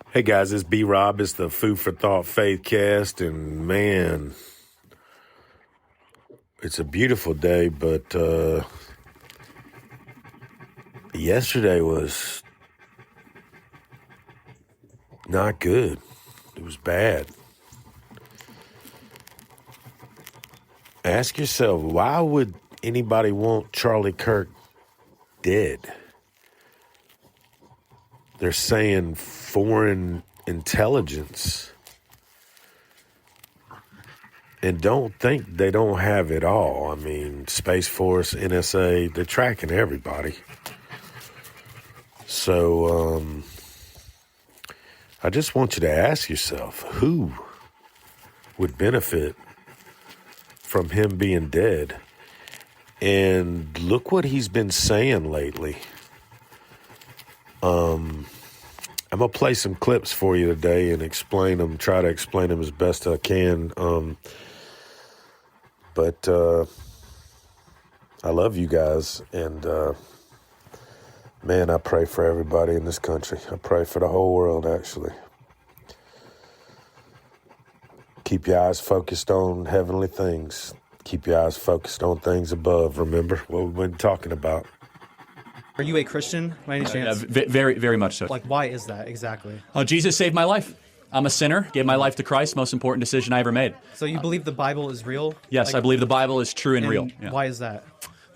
Hey guys, it's B-Rob. It's the Food for Thought Faith Cast, and man, it's a beautiful day, but yesterday was not good. It was bad. Ask yourself, why would anybody want Charlie Kirk dead? They're saying foreign intelligence. And don't think they don't have it all. I mean, Space Force, NSA, they're tracking everybody. So I just want you to ask yourself, who would benefit from him being dead? And look what he's been saying lately. I'm going to play some clips for you today and try to explain them as best I can. But I love you guys, and man, I pray for everybody in this country. I pray for the whole world, actually. Keep your eyes focused on heavenly things. Keep your eyes focused on things above. Remember what we've been talking about. Are you a Christian by any chance? Very, very much so. Like, why is that exactly? Oh, Jesus saved my life. I'm a sinner, gave my life to Christ, most important decision I ever made. So you believe the Bible is real? Yes, I believe the Bible is true and real. Yeah. Why is that?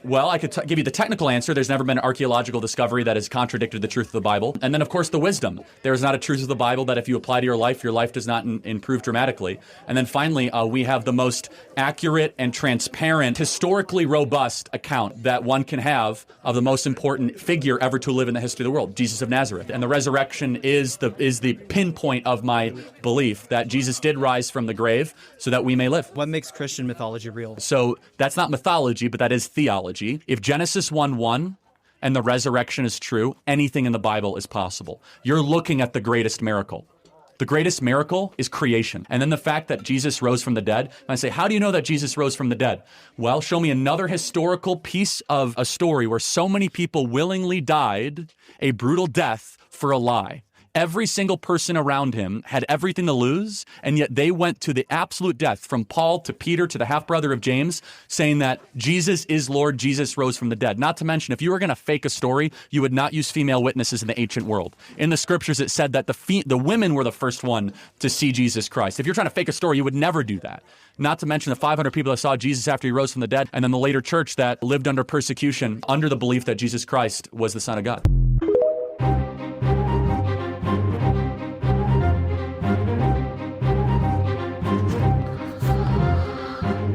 Well, I could give you the technical answer. There's never been an archaeological discovery that has contradicted the truth of the Bible. And then, of course, the wisdom. There is not a truth of the Bible that if you apply to your life does not improve dramatically. And then finally, we have the most accurate and transparent, historically robust account that one can have of the most important figure ever to live in the history of the world, Jesus of Nazareth. And the resurrection is the pinpoint of my belief that Jesus did rise from the grave so that we may live. What makes Christian mythology real? So that's not mythology, but that is theology. If Genesis 1:1 and the resurrection is true, anything in the Bible is possible. You're looking at the greatest miracle. The greatest miracle is creation. And then the fact that Jesus rose from the dead. And I say, how do you know that Jesus rose from the dead? Well, show me another historical piece of a story where so many people willingly died a brutal death for a lie. Every single person around him had everything to lose, and yet they went to the absolute death, from Paul to Peter to the half-brother of James, saying that Jesus is Lord, Jesus rose from the dead. Not to mention, if you were going to fake a story, you would not use female witnesses in the ancient world. In the scriptures, it said that the women were the first one to see Jesus Christ. If you're trying to fake a story, you would never do that. Not to mention the 500 people that saw Jesus after he rose from the dead, and then the later church that lived under persecution under the belief that Jesus Christ was the Son of God.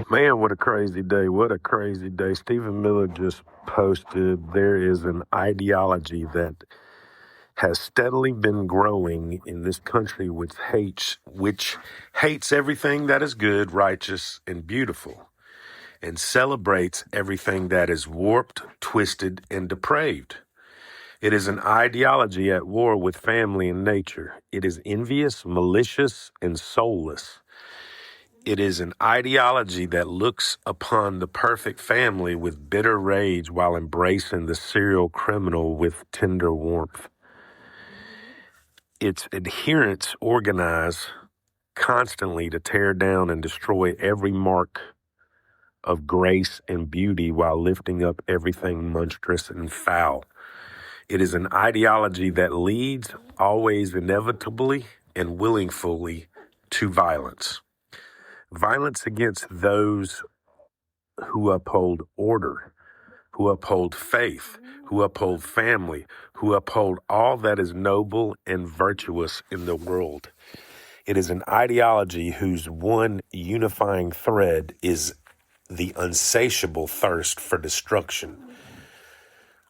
Man, what a crazy day. What a crazy day. Stephen Miller just posted, there is an ideology that has steadily been growing in this country which hates everything that is good, righteous, and beautiful, and celebrates everything that is warped, twisted, and depraved. It is an ideology at war with family and nature. It is envious, malicious, and soulless. It is an ideology that looks upon the perfect family with bitter rage while embracing the serial criminal with tender warmth. Its adherents organize constantly to tear down and destroy every mark of grace and beauty while lifting up everything monstrous and foul. It is an ideology that leads always inevitably and willingly to violence. Violence against those who uphold order, who uphold faith, who uphold family, who uphold all that is noble and virtuous in the world. It is an ideology whose one unifying thread is the insatiable thirst for destruction.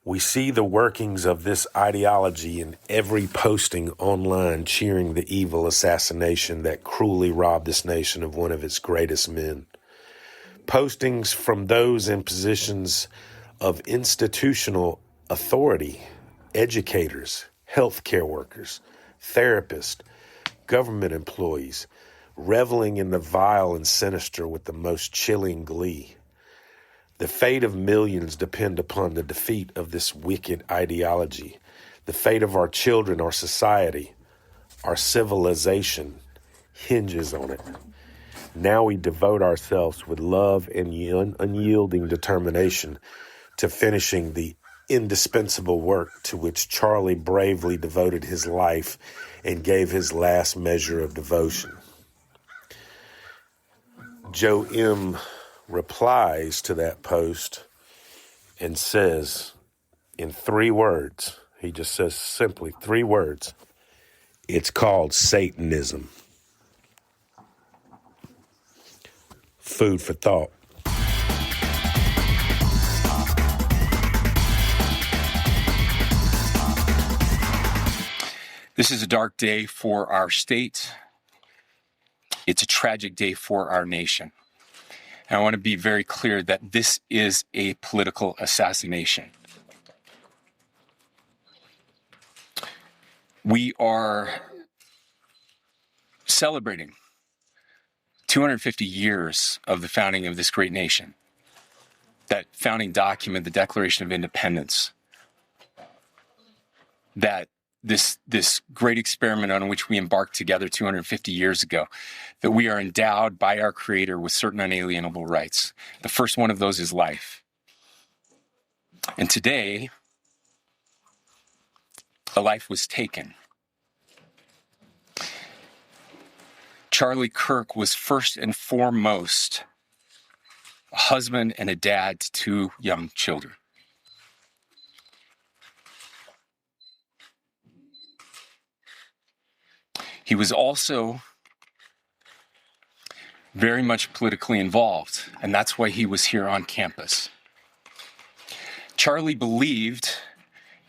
We see the workings of this ideology in every posting online cheering the evil assassination that cruelly robbed this nation of one of its greatest men. Postings from those in positions of institutional authority, educators, healthcare workers, therapists, government employees, reveling in the vile and sinister with the most chilling glee. The fate of millions depend upon the defeat of this wicked ideology. The fate of our children, our society, our civilization hinges on it. Now we devote ourselves with love and unyielding determination to finishing the indispensable work to which Charlie bravely devoted his life and gave his last measure of devotion. Joe M. replies to that post and says in 3 words, he just says simply 3 words, it's called Satanism. Food for thought. This is a dark day for our state. It's a tragic day for our nation. And I want to be very clear that this is a political assassination. We are celebrating 250 years of the founding of this great nation. That founding document, the Declaration of Independence, that this great experiment on which we embarked together 250 years ago, that we are endowed by our Creator with certain unalienable rights. The first one of those is life. And today, a life was taken. Charlie Kirk was first and foremost a husband and a dad to 2 young children. He was also very much politically involved, and that's why he was here on campus. Charlie believed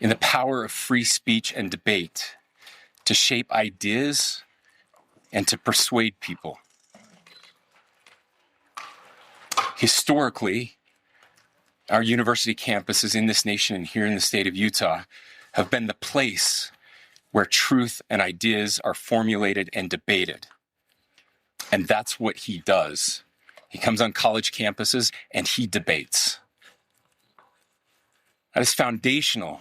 in the power of free speech and debate to shape ideas and to persuade people. Historically, our university campuses in this nation and here in the state of Utah have been the place where truth and ideas are formulated and debated. And that's what he does. He comes on college campuses and he debates. That is foundational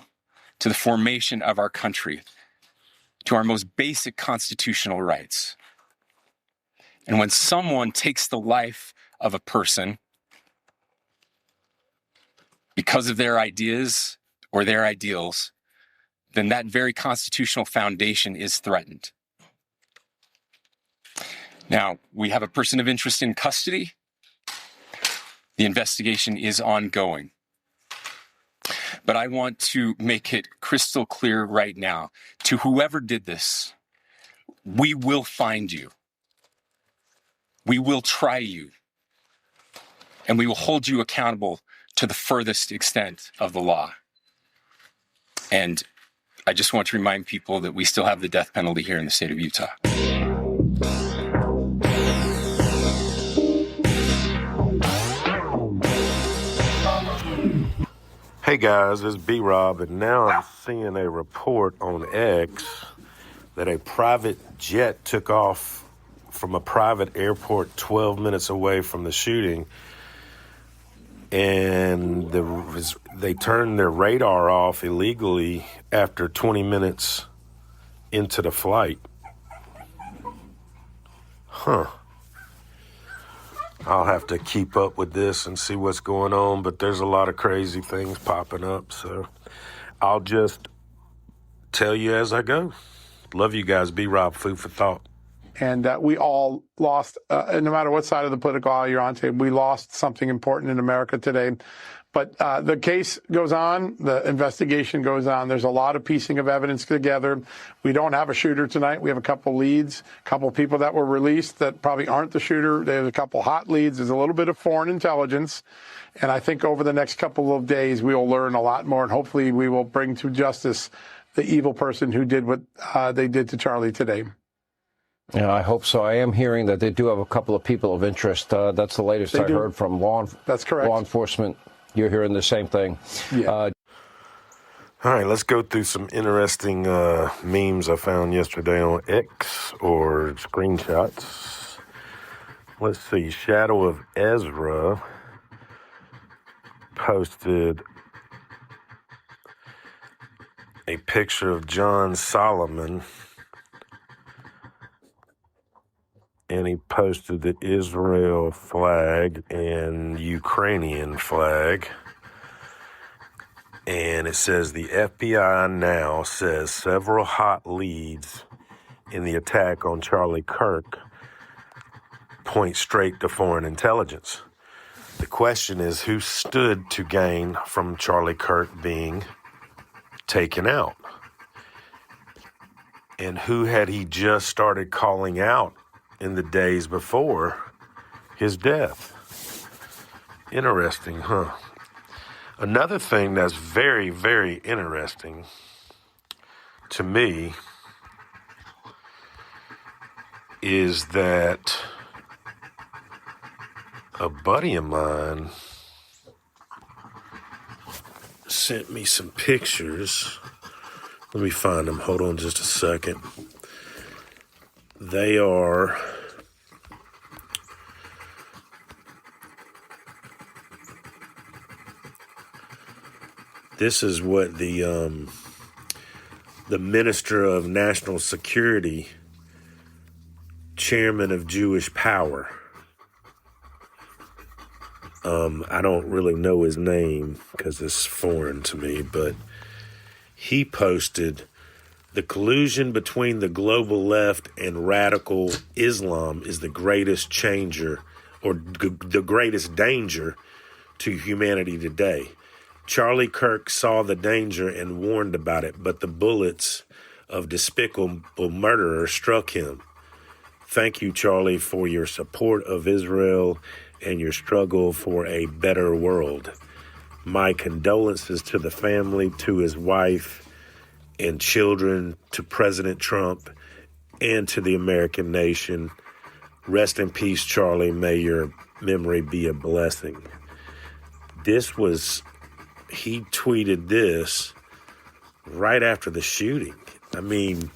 to the formation of our country, to our most basic constitutional rights. And when someone takes the life of a person because of their ideas or their ideals, then that very constitutional foundation is threatened. Now, we have a person of interest in custody. The investigation is ongoing. But I want to make it crystal clear right now to whoever did this, we will find you. We will try you. And we will hold you accountable to the furthest extent of the law. And I just want to remind people that we still have the death penalty here in the state of Utah. Hey guys, it's B-Rob, and now I'm seeing a report on X that a private jet took off from a private airport 12 minutes away from the shooting, and they turned their radar off illegally after 20 minutes into the flight. I'll have to keep up with this and see what's going on, but there's a lot of crazy things popping up, so I'll just tell you as I go. Love you guys. B-Rob, food for thought. And we all lost, no matter what side of the political aisle you're on today, we lost something important in America today. But the case goes on. The investigation goes on. There's a lot of piecing of evidence together. We don't have a shooter tonight. We have a couple leads, a couple people that were released that probably aren't the shooter. There's a couple hot leads. There's a little bit of foreign intelligence. And I think over the next couple of days, we will learn a lot more. And hopefully we will bring to justice the evil person who did what they did to Charlie today. Yeah, I hope so. I am hearing that they do have a couple of people of interest. That's the latest I heard from That's correct. law enforcement. You're hearing the same thing. Yeah. All right, let's go through some interesting memes I found yesterday on X, or screenshots. Let's see. Shadow of Ezra posted a picture of John Solomon, and he posted the Israel flag and Ukrainian flag. And it says the FBI now says several hot leads in the attack on Charlie Kirk point straight to foreign intelligence. The question is, who stood to gain from Charlie Kirk being taken out? And who had he just started calling out in the days before his death? Interesting, huh? Another thing that's very, very interesting to me is that a buddy of mine sent me some pictures. Let me find them. Hold on just a second. They are... This is what the Minister of National Security, Chairman of Jewish Power. I don't really know his name because it's foreign to me, but he posted the collusion between the global left and radical Islam is the greatest changer or the greatest danger to humanity today. Charlie Kirk saw the danger and warned about it, but the bullets of despicable murderers struck him. Thank you, Charlie, for your support of Israel and your struggle for a better world. My condolences to the family, to his wife and children, to President Trump, and to the American nation. Rest in peace, Charlie. May your memory be a blessing. He tweeted this right after the shooting. I mean,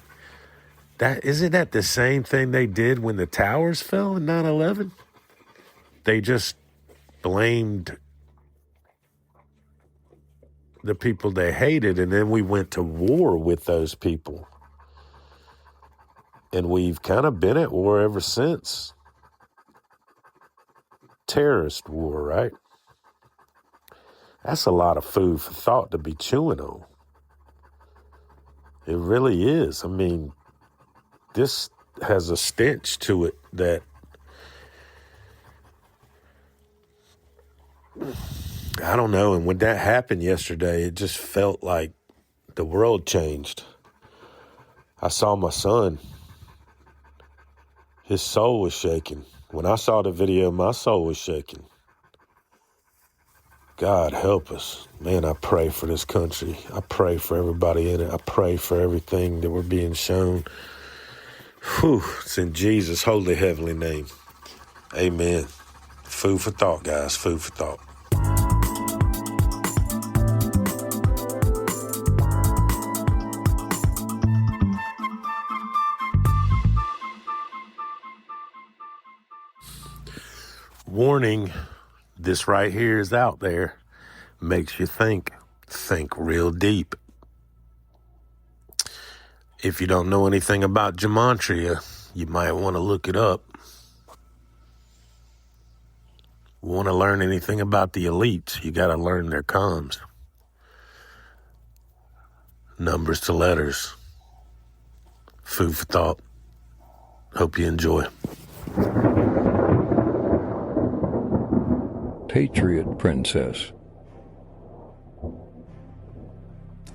isn't that the same thing they did when the towers fell in 9/11? They just blamed the people they hated, and then we went to war with those people. And we've kind of been at war ever since. Terrorist war, right? That's a lot of food for thought to be chewing on. It really is. I mean, this has a stench to it that I don't know. And when that happened yesterday, it just felt like the world changed. I saw my son. His soul was shaking. When I saw the video, my soul was shaking. God help us. Man, I pray for this country. I pray for everybody in it. I pray for everything that we're being shown. Whew, it's in Jesus' holy, heavenly name. Amen. Food for thought, guys. Food for thought. Warning, this right here is out there. Makes you think real deep. If you don't know anything about gematria, you might want to look it up. Want to learn anything about the elites, you got to learn their comms. Numbers to letters. Food for thought. Hope you enjoy. Patriot Princess.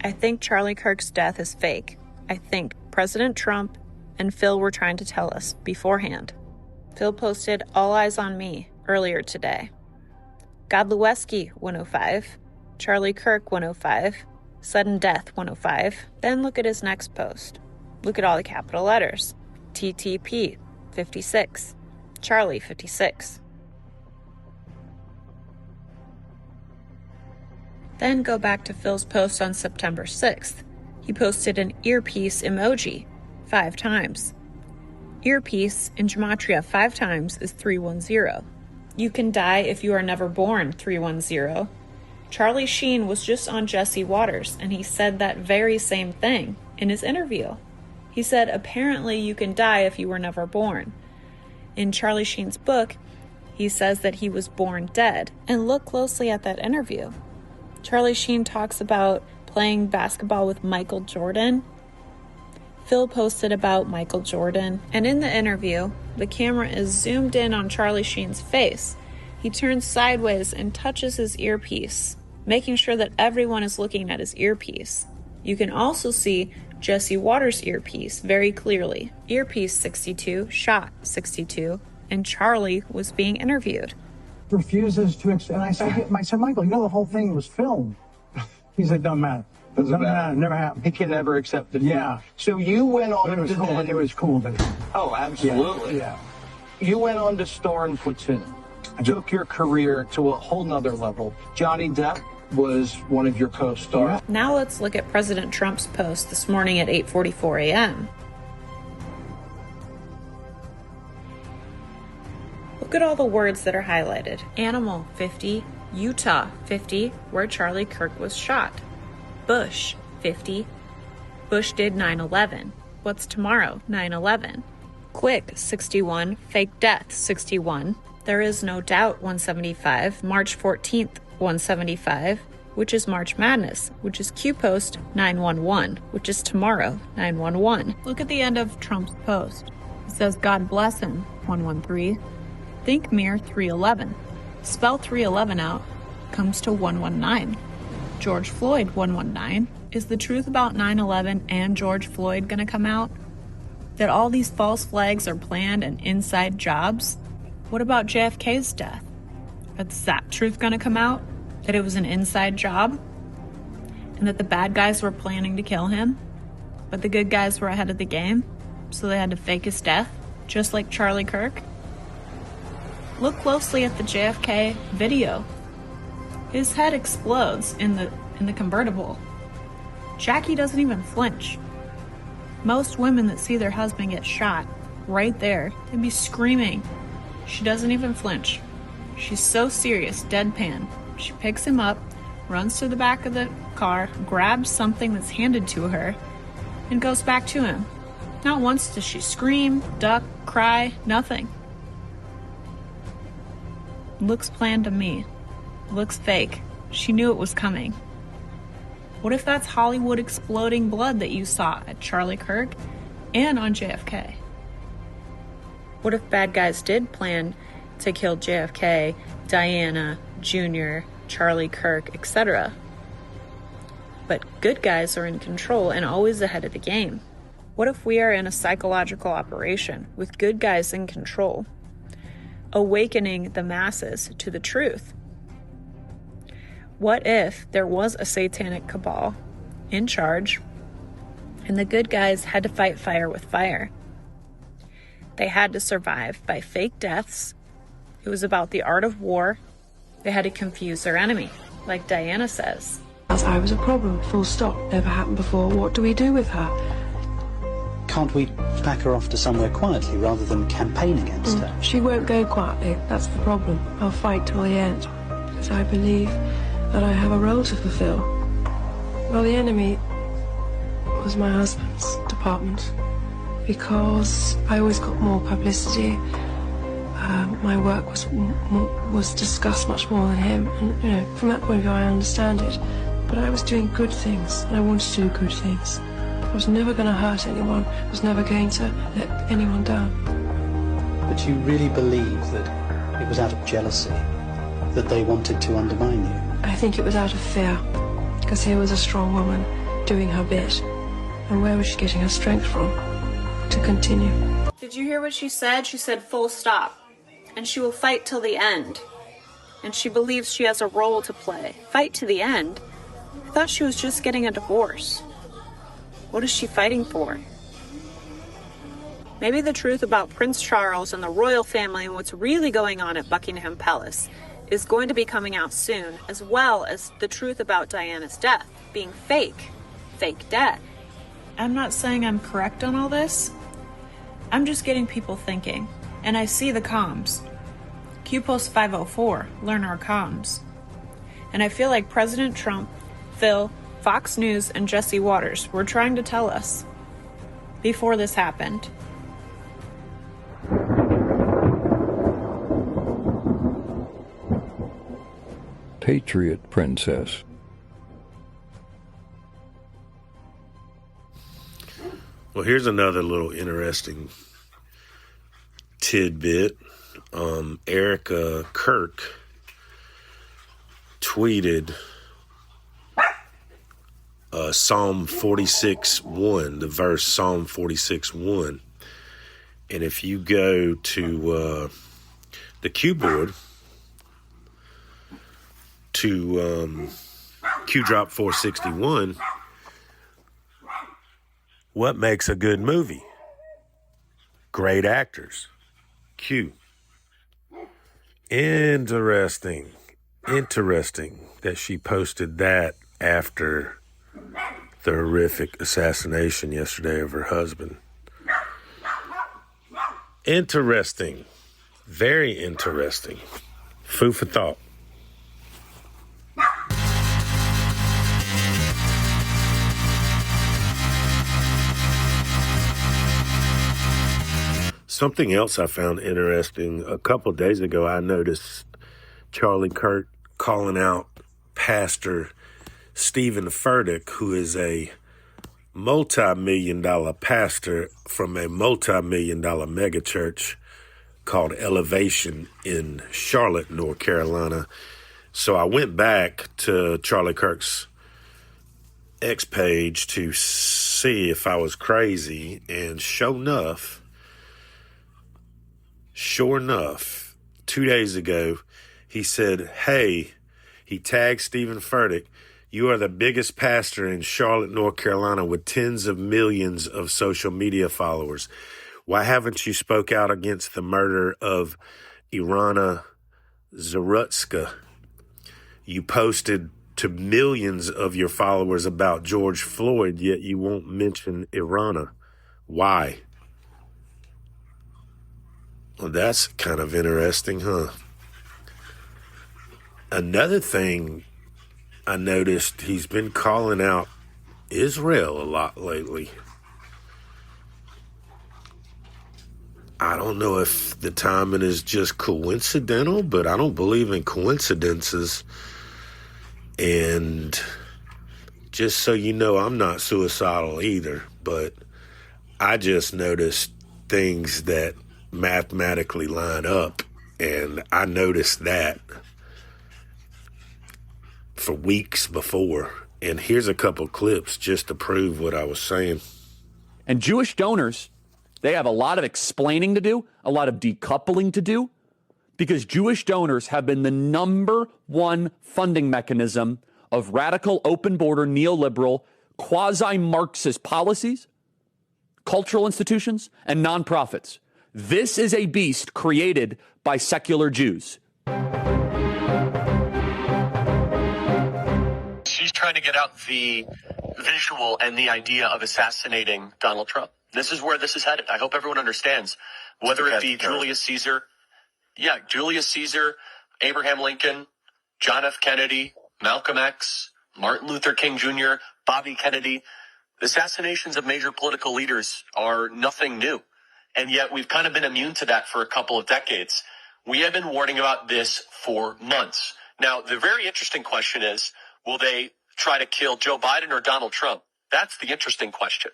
I think Charlie Kirk's death is fake. I think President Trump and Phil were trying to tell us beforehand. Phil posted "All Eyes on Me" earlier today. Godleweski 105, Charlie Kirk 105, sudden death 105. Then look at his next post. Look at all the capital letters. TTP 56, Charlie 56. Then go back to Phil's post on September 6th. He posted an earpiece emoji 5 times. Earpiece in gematria 5 times is 310. You can die if you are never born, 310. Charlie Sheen was just on Jesse Waters, and he said that very same thing in his interview. He said, apparently you can die if you were never born. In Charlie Sheen's book, he says that he was born dead. And look closely at that interview. Charlie Sheen talks about playing basketball with Michael Jordan. Phil posted about Michael Jordan. And in the interview, the camera is zoomed in on Charlie Sheen's face. He turns sideways and touches his earpiece, making sure that everyone is looking at his earpiece. You can also see Jesse Waters' earpiece very clearly. Earpiece 62, shot 62, and Charlie was being interviewed. Refuses to accept, and I said, Michael, you know the whole thing was filmed. He's like, doesn't matter. Doesn't matter. Never happened. He can never accept it. Yeah. So you went on. It was cool. It was cool. Oh, absolutely. Yeah. You went on to star in Platoon. Took your career to a whole nother level. Johnny Depp was one of your co-stars. Now let's look at President Trump's post this morning at 8:44 a.m. Look at all the words that are highlighted. Animal, 50. Utah, 50, where Charlie Kirk was shot. Bush, 50. Bush did 9/11. What's tomorrow? 9/11. Quick, 61. Fake death, 61. There is no doubt, 175. March 14th, 175, which is March Madness, which is Q-Post 911, which is tomorrow, 911. Look at the end of Trump's post. It says, God bless him, 113. Think mirror 311. Spell 311 out, comes to 119. George Floyd, 119. Is the truth about 9/11 and George Floyd going to come out? That all these false flags are planned and inside jobs? What about JFK's death? Is that truth going to come out? That it was an inside job? And that the bad guys were planning to kill him? But the good guys were ahead of the game? So they had to fake his death? Just like Charlie Kirk? Look closely at the JFK video. His head explodes in the convertible. Jackie doesn't even flinch. Most women that see their husband get shot, right there, they'd be screaming. She doesn't even flinch. She's so serious, deadpan. She picks him up, runs to the back of the car, grabs something that's handed to her, and goes back to him. Not once does she scream, duck, cry, nothing. Looks planned to me. Looks fake. She knew it was coming. What if that's Hollywood exploding blood that you saw at Charlie Kirk and on JFK? What if bad guys did plan to kill JFK, Diana, Jr., Charlie Kirk, etc.? But good guys are in control and always ahead of the game. What if we are in a psychological operation with good guys in control, awakening the masses to the truth? What if there was a satanic cabal in charge and the good guys had to fight fire with fire? They had to survive by fake deaths. It was about the art of war. They had to confuse their enemy, like Diana says. I was a problem, full stop. Never happened before. What do we do with her? Can't we pack her off to somewhere quietly rather than campaign against her? She won't go quietly. That's the problem. I'll fight till the end. Because I believe that I have a role to fulfill. Well, the enemy was my husband's department. Because I always got more publicity. My work was discussed much more than him. And, you know, from that point of view, I understand it. But I was doing good things, and I wanted to do good things. I was never going to hurt anyone. I was never going to let anyone down. But you really believe that it was out of jealousy that they wanted to undermine you? I think it was out of fear. Because here was a strong woman doing her bit. And where was she getting her strength from? To continue. Did you hear what she said? She said full stop. And she will fight till the end. And she believes she has a role to play. Fight to the end? I thought she was just getting a divorce. What is she fighting for? Maybe the truth about Prince Charles and the royal family and what's really going on at Buckingham Palace is going to be coming out soon, as well as the truth about Diana's death being fake death. I'm not saying I'm correct on all this, I'm just getting people thinking, and I see the comms. QPost 504, learn our comms. And I feel like President Trump, Phil, Fox News, and Jesse Waters were trying to tell us before this happened. Patriot Princess. Well, here's another little interesting tidbit. Erica Kirk tweeted Psalm 46:1, the verse Psalm 46:1. And if you go to the keyboard to Q-Drop 461, what makes a good movie? Great actors. Q. Interesting that she posted that after the horrific assassination yesterday of her husband. Interesting. Very interesting. Food for thought. Something else I found interesting, a couple of days ago, I noticed Charlie Kirk calling out Pastor Stephen Furtick, who is a multi-million-dollar pastor from a multi-million-dollar megachurch called Elevation in Charlotte, North Carolina. So I went back to Charlie Kirk's X page to see if I was crazy, and sure enough, 2 days ago, he said, hey, he tagged Stephen Furtick, you are the biggest pastor in Charlotte, North Carolina with tens of millions of social media followers. Why haven't you spoke out against the murder of Irana Zarutska? You posted to millions of your followers about George Floyd, yet you won't mention Irana. Why? Well, that's kind of interesting, huh? Another thing I noticed, he's been calling out Israel a lot lately. I don't know if the timing is just coincidental, but I don't believe in coincidences. And just so you know, I'm not suicidal either, but I just noticed things that mathematically line up, and I noticed that for weeks before. And here's a couple clips just to prove what I was saying. And Jewish donors, they have a lot of explaining to do, a lot of decoupling to do, because Jewish donors have been the number one funding mechanism of radical, open border, neoliberal, quasi-Marxist policies, cultural institutions, and nonprofits. This is a beast created by secular Jews. She's trying to get out the visual and the idea of assassinating Donald Trump. This is where this is headed. I hope everyone understands. Whether it be Julius Caesar, Abraham Lincoln, John F. Kennedy, Malcolm X, Martin Luther King Jr., Bobby Kennedy, assassinations of major political leaders are nothing new. And yet we've kind of been immune to that for a couple of decades. We have been warning about this for months. Now, the very interesting question is, will they try to kill Joe Biden or Donald Trump? That's the interesting question.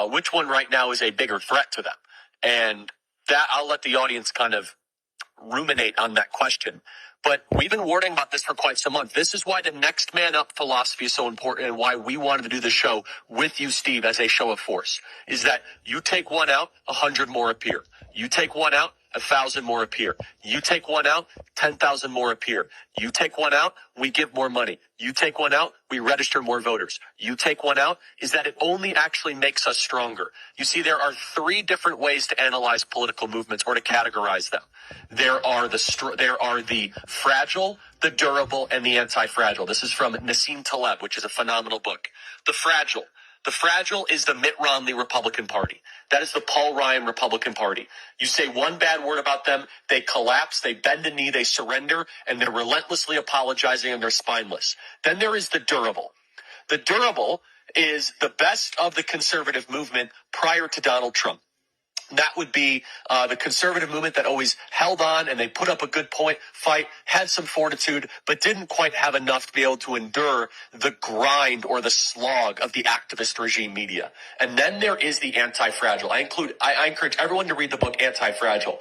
Which one right now is a bigger threat to them? And that I'll let the audience kind of ruminate on that question. But we've been warning about this for quite some months. This is why the next man up philosophy is so important, and why we wanted to do the show with you, Steve, as a show of force, is that you take one out, 100 more appear. You take one out, 1,000 more appear. You take one out, 10,000 more appear. You take one out, we give more money. You take one out, we register more voters. You take one out, is that it only actually makes us stronger. You see, there are three different ways to analyze political movements or to categorize them. There are the fragile, the durable, and the anti-fragile. This is from Nassim Taleb, which is a phenomenal book. The fragile. The fragile is the Mitt Romney Republican Party. That is the Paul Ryan Republican Party. You say one bad word about them, they collapse, they bend a knee, they surrender, and they're relentlessly apologizing and they're spineless. Then there is the durable. The durable is the best of the conservative movement prior to Donald Trump. That would be the conservative movement that always held on and they put up a good fight, had some fortitude, but didn't quite have enough to be able to endure the grind or the slog of the activist regime media. And then there is the anti-fragile. I encourage everyone to read the book Anti-Fragile.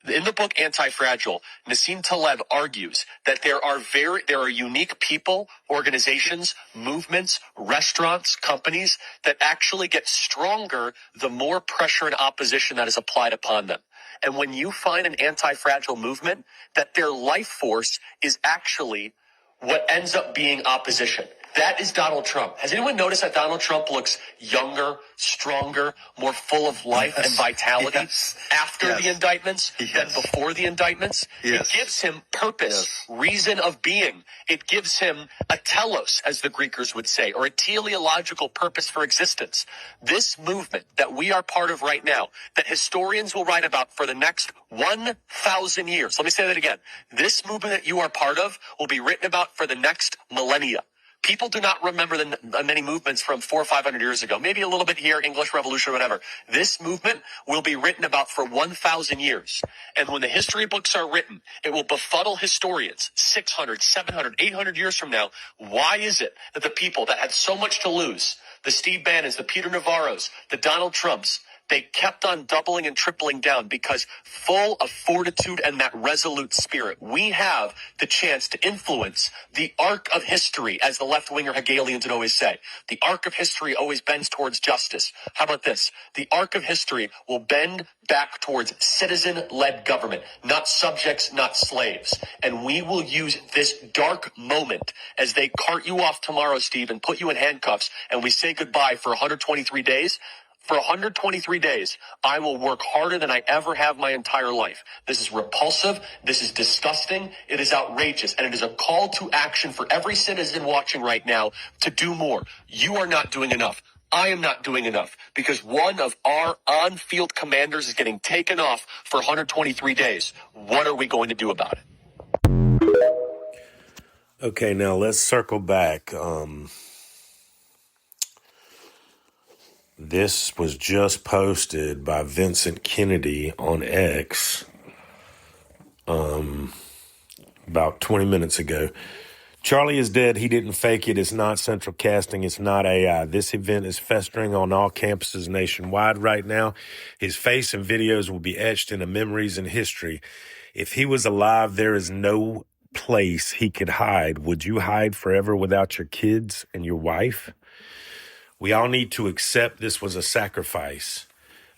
In the book Anti-Fragile, Nassim Taleb argues that there are unique people, organizations, movements, restaurants, companies that actually get stronger the more pressure and opposition that is applied upon them. And when you find an anti-fragile movement, that their life force is actually what ends up being opposition. That is Donald Trump. Has anyone noticed that Donald Trump looks younger, stronger, more full of life and vitality after the indictments than before the indictments? It gives him purpose, reason of being. It gives him a telos, as the Greekers would say, or a teleological purpose for existence. This movement that we are part of right now, that historians will write about for the next 1,000 years. Let me say that again. This movement that you are part of will be written about for the next millennia. People do not remember the many movements from 400 or 500 years ago. Maybe a little bit here, English Revolution, whatever. This movement will be written about for 1,000 years. And when the history books are written, it will befuddle historians 600, 700, 800 years from now. Why is it that the people that had so much to lose, the Steve Bannons, the Peter Navarros, the Donald Trumps, they kept on doubling and tripling down? Because full of fortitude and that resolute spirit, we have the chance to influence the arc of history, as the left-winger Hegelians would always say. The arc of history always bends towards justice. How about this? The arc of history will bend back towards citizen-led government, not subjects, not slaves. And we will use this dark moment as they cart you off tomorrow, Steve, and put you in handcuffs, and we say goodbye for 123 days. For 123 days, I will work harder than I ever have my entire life. This is repulsive. This is disgusting. It is outrageous. And it is a call to action for every citizen watching right now to do more. You are not doing enough. I am not doing enough because one of our on-field commanders is getting taken off for 123 days. What are we going to do about it? Okay, now let's circle back. This was just posted by Vincent Kennedy on X about 20 minutes ago. Charlie is dead. He didn't fake it. It's not central casting. It's not AI. This event is festering on all campuses nationwide right now. His face and videos will be etched into memories and history. If he was alive, there is no place he could hide. Would you hide forever without your kids and your wife? We all need to accept this was a sacrifice.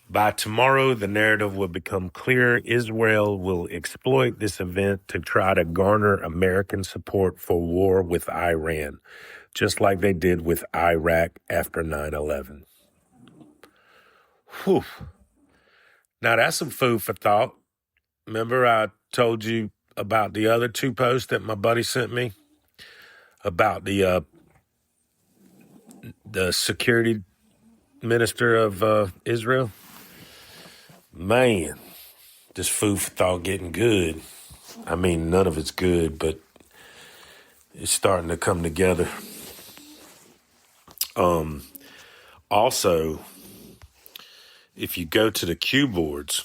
By tomorrow, the narrative will become clear. Israel will exploit this event to try to garner American support for war with Iran, just like they did with Iraq after 9/11. Whew. Now, that's some food for thought. Remember I told you about the other two posts that my buddy sent me about the security minister of Israel? Man, this food for thought getting good. I mean, none of it's good, but it's starting to come together. Also, if you go to the Q boards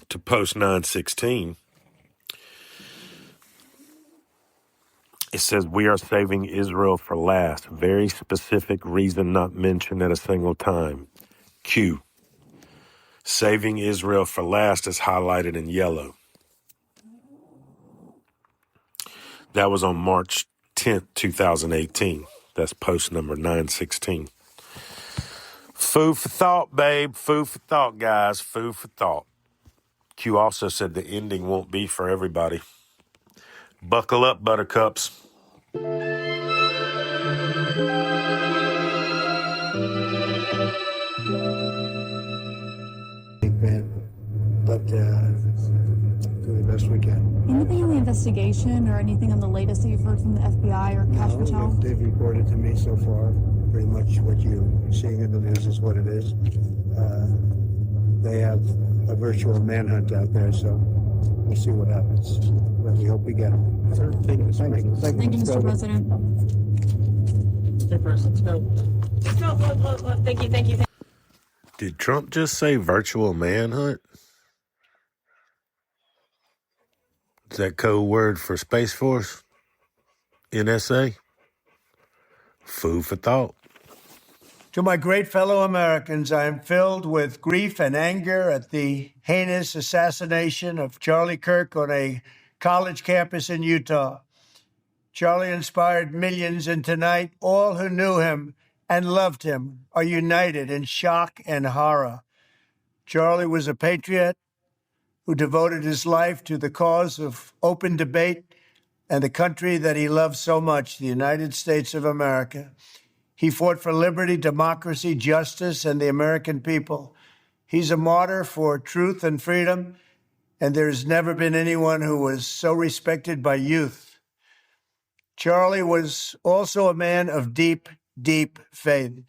to post 916, it says, we are saving Israel for last. Very specific reason not mentioned at a single time. Q. Saving Israel for last is highlighted in yellow. That was on March 10th, 2018. That's post number 916. Food for thought, babe. Food for thought, guys. Food for thought. Q also said the ending won't be for everybody. Buckle up, buttercups. But do the best we can. Anything in the investigation or anything on the latest that you've heard from the FBI or Cash Patel? They've reported to me so far. Pretty much what you're seeing in the news is what it is. They have a virtual manhunt out there, so we'll see what happens. But we hope we get them. Thank you, Mr. President. Let's go. Look. Thank you. Did Trump just say virtual manhunt? Is that code word for Space Force? NSA? Food for thought. To my great fellow Americans, I am filled with grief and anger at the heinous assassination of Charlie Kirk on a college campus in Utah. Charlie inspired millions, and tonight, all who knew him and loved him are united in shock and horror. Charlie was a patriot who devoted his life to the cause of open debate and the country that he loved so much, the United States of America. He fought for liberty, democracy, justice, and the American people. He's a martyr for truth and freedom, and there's never been anyone who was so respected by youth. Charlie was also a man of deep, deep faith,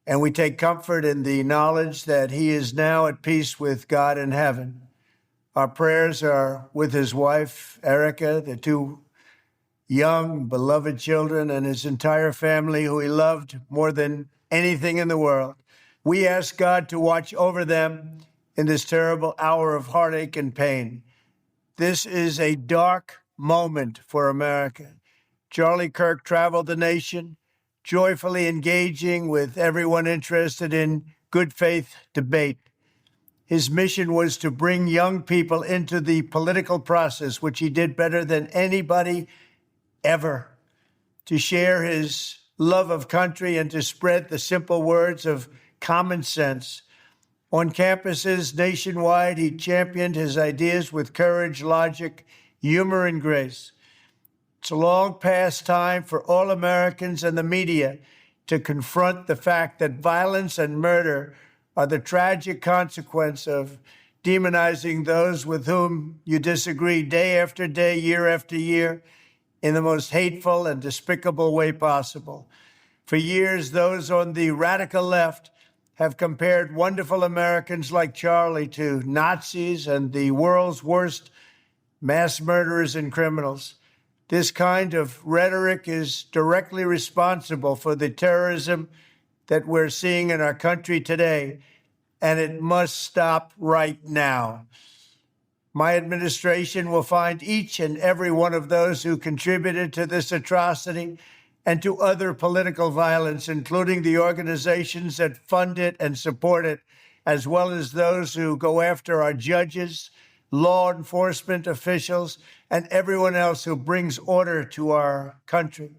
and we take comfort in the knowledge that he is now at peace with God in heaven. Our prayers are with his wife, Erica, the two young, beloved children, and his entire family, who he loved more than anything in the world. We ask God to watch over them in this terrible hour of heartache and pain. This is a dark moment for America. Charlie Kirk traveled the nation, joyfully engaging with everyone interested in good faith debate. His mission was to bring young people into the political process, which he did better than anybody ever, to share his love of country and to spread the simple words of common sense. On campuses nationwide, he championed his ideas with courage, logic, humor, and grace. It's a long past time for all Americans and the media to confront the fact that violence and murder are the tragic consequence of demonizing those with whom you disagree day after day, year after year, in the most hateful and despicable way possible. For years, those on the radical left have compared wonderful Americans like Charlie to Nazis and the world's worst mass murderers and criminals. This kind of rhetoric is directly responsible for the terrorism that we're seeing in our country today, and it must stop right now. My administration will find each and every one of those who contributed to this atrocity and to other political violence, including the organizations that fund it and support it, as well as those who go after our judges, law enforcement officials, and everyone else who brings order to our country.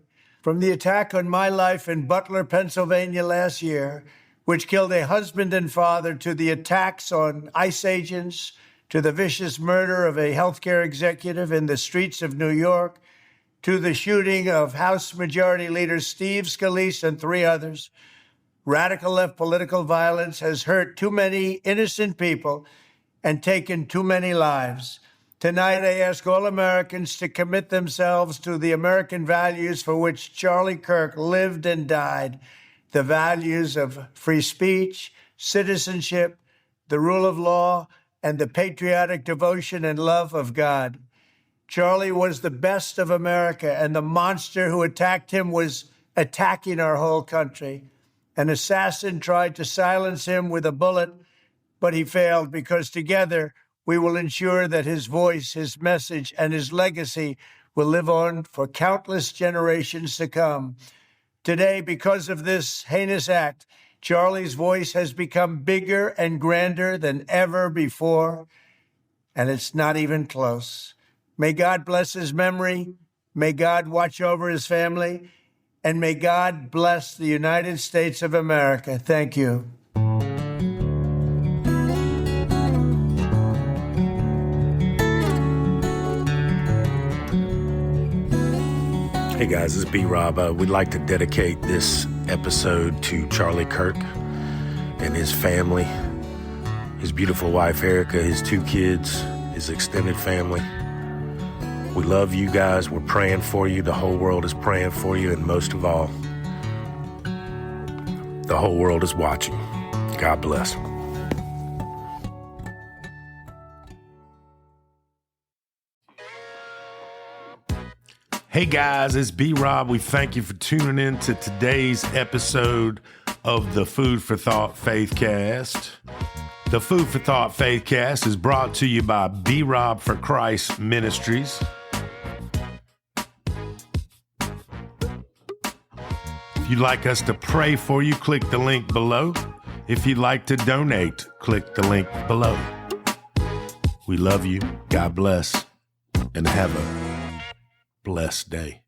From the attack on my life in Butler, Pennsylvania last year, which killed a husband and father, to the attacks on ICE agents, to the vicious murder of a healthcare executive in the streets of New York, to the shooting of House Majority Leader Steve Scalise and 3 others, radical left political violence has hurt too many innocent people and taken too many lives. Tonight, I ask all Americans to commit themselves to the American values for which Charlie Kirk lived and died, the values of free speech, citizenship, the rule of law, and the patriotic devotion and love of God. Charlie was the best of America, and the monster who attacked him was attacking our whole country. An assassin tried to silence him with a bullet, but he failed, because together we will ensure that his voice, his message, and his legacy will live on for countless generations to come. Today, because of this heinous act, Charlie's voice has become bigger and grander than ever before, and it's not even close. May God bless his memory, may God watch over his family, and may God bless the United States of America. Thank you. Hey guys, this is B-Rob. We'd like to dedicate this episode to Charlie Kirk and his family, his beautiful wife Erica, his 2 kids, his extended family. We love you guys. We're praying for you. The whole world is praying for you. And most of all, the whole world is watching. God bless. Hey guys, it's B-Rob. We thank you for tuning in to today's episode of the Food for Thought Faithcast. The Food for Thought Faithcast is brought to you by B-Rob for Christ Ministries. If you'd like us to pray for you, click the link below. If you'd like to donate, click the link below. We love you. God bless. And have a blessed day.